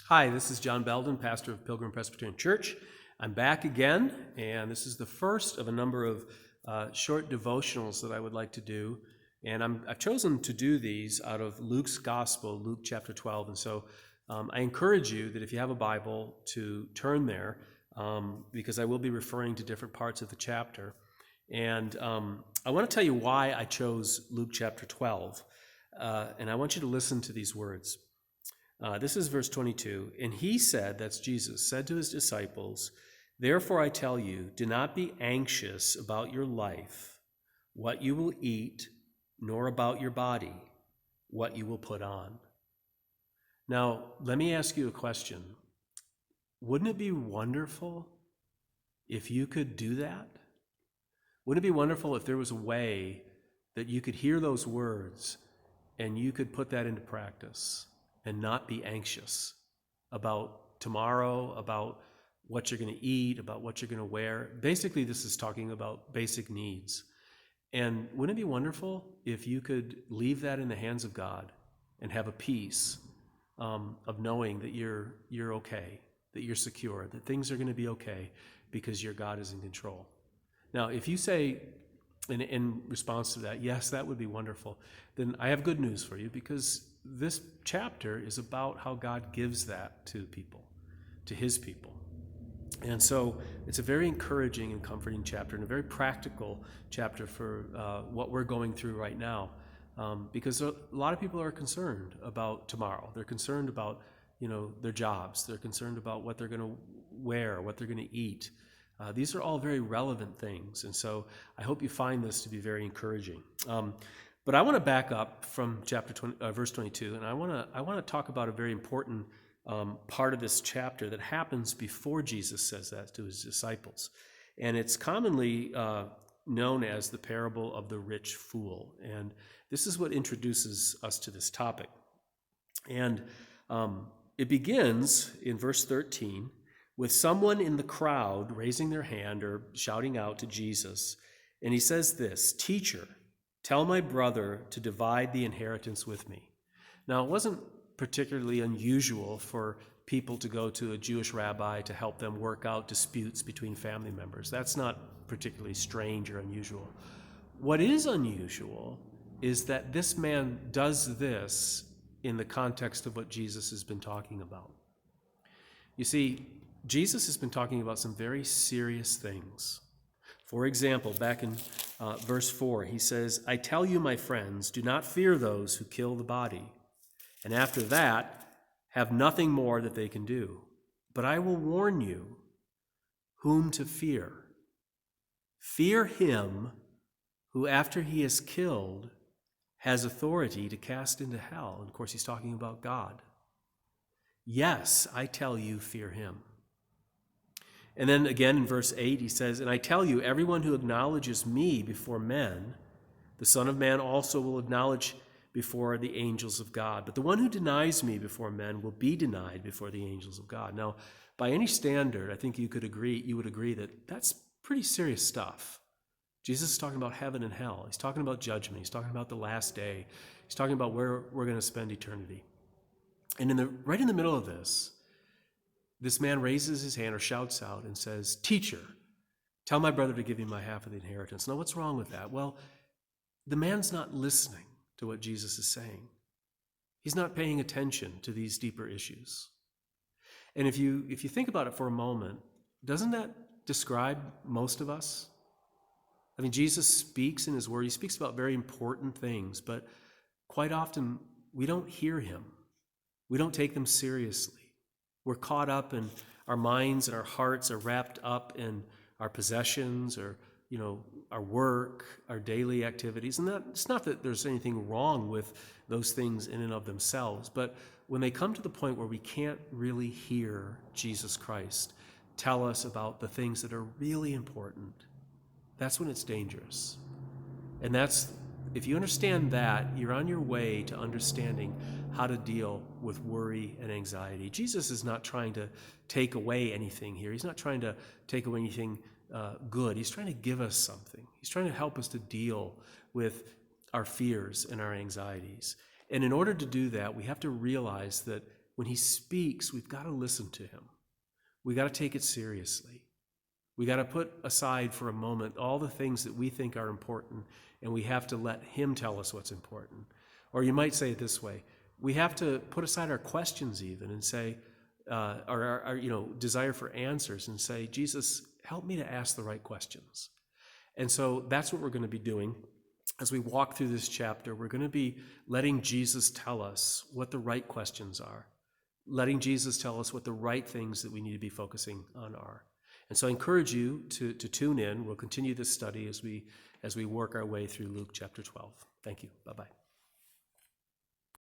Hi, this is John Belden, pastor of Pilgrim Presbyterian Church. I'm back again, and this is the first of a number of short devotionals that I would like to do. And I've chosen to do these out of Luke's Gospel, Luke chapter 12. And so I encourage you that if you have a Bible to turn there, because I will be referring to different parts of the chapter. And I want to tell you why I chose Luke chapter 12. And I want you to listen to these words. This is verse 22. And he said, that's Jesus, said to his disciples, "Therefore I tell you, do not be anxious about your life, what you will eat, nor about your body, what you will put on." Now, let me ask you a question. Wouldn't it be wonderful if you could do that? Wouldn't it be wonderful if there was a way that you could hear those words and you could put that into practice and not be anxious about tomorrow, about what you're going to eat, about what you're going to wear? Basically, this is talking about basic needs. And wouldn't it be wonderful if you could leave that in the hands of God and have a peace of knowing that you're okay, that you're secure, that things are going to be okay because your God is in control? Now, if you say in response to that, yes, that would be wonderful, then I have good news for you, because this chapter is about how God gives that to people, to his people. And so it's a very encouraging and comforting chapter, and a very practical chapter for what we're going through right now, because a lot of people are concerned about tomorrow. They're concerned about their jobs. They're concerned about what they're going to wear, what they're going to eat. These are all very relevant things, and so I hope you find this to be very encouraging. But I want to back up from verse 22, and I want to talk about a very important part of this chapter that happens before Jesus says that to his disciples. And it's commonly known as the parable of the rich fool. And this is what introduces us to this topic. And it begins in verse 13 with someone in the crowd raising their hand or shouting out to Jesus. And he says this, "Teacher, tell my brother to divide the inheritance with me." Now, it wasn't particularly unusual for people to go to a Jewish rabbi to help them work out disputes between family members. That's not particularly strange or unusual. What is unusual is that this man does this in the context of what Jesus has been talking about. You see, Jesus has been talking about some very serious things. For example, back in verse 4, he says, "I tell you, my friends, do not fear those who kill the body, and after that have nothing more that they can do. But I will warn you whom to fear. Fear him who, after he is killed, has authority to cast into hell." And of course, he's talking about God. "Yes, I tell you, fear him." And then again in verse 8, he says, "And I tell you, everyone who acknowledges me before men, the Son of Man also will acknowledge before the angels of God. But the one who denies me before men will be denied before the angels of God." Now, by any standard, I think you would agree that that's pretty serious stuff. Jesus is talking about heaven and hell. He's talking about judgment. He's talking about the last day. He's talking about where we're going to spend eternity. And right in the middle of this man raises his hand or shouts out and says, "Teacher, tell my brother to give me my half of the inheritance." Now, what's wrong with that? Well, the man's not listening to what Jesus is saying. He's not paying attention to these deeper issues. And if you think about it for a moment, doesn't that describe most of us? I mean, Jesus speaks in his word. He speaks about very important things, but quite often we don't hear him. We don't take them seriously. We're caught up in our minds, and our hearts are wrapped up in our possessions, or our work, our daily activities. And it's not that there's anything wrong with those things in and of themselves, but when they come to the point where we can't really hear Jesus Christ tell us about the things that are really important, that's when it's dangerous. And if you understand that, you're on your way to understanding how to deal with worry and anxiety. Jesus is not trying to take away anything here. He's not trying to take away anything good. He's trying to give us something. He's trying to help us to deal with our fears and our anxieties. And in order to do that, we have to realize that when he speaks, we've got to listen to him. We got to take it seriously. We got to put aside for a moment all the things that we think are important, and we have to let him tell us what's important. Or you might say it this way: we have to put aside our questions even and say, or our desire for answers, and say, Jesus, help me to ask the right questions. And so that's what we're going to be doing as we walk through this chapter. We're going to be letting Jesus tell us what the right questions are, letting Jesus tell us what the right things that we need to be focusing on are. And so I encourage you to tune in. We'll continue this study as we work our way through Luke chapter 12. Thank you. Bye-bye.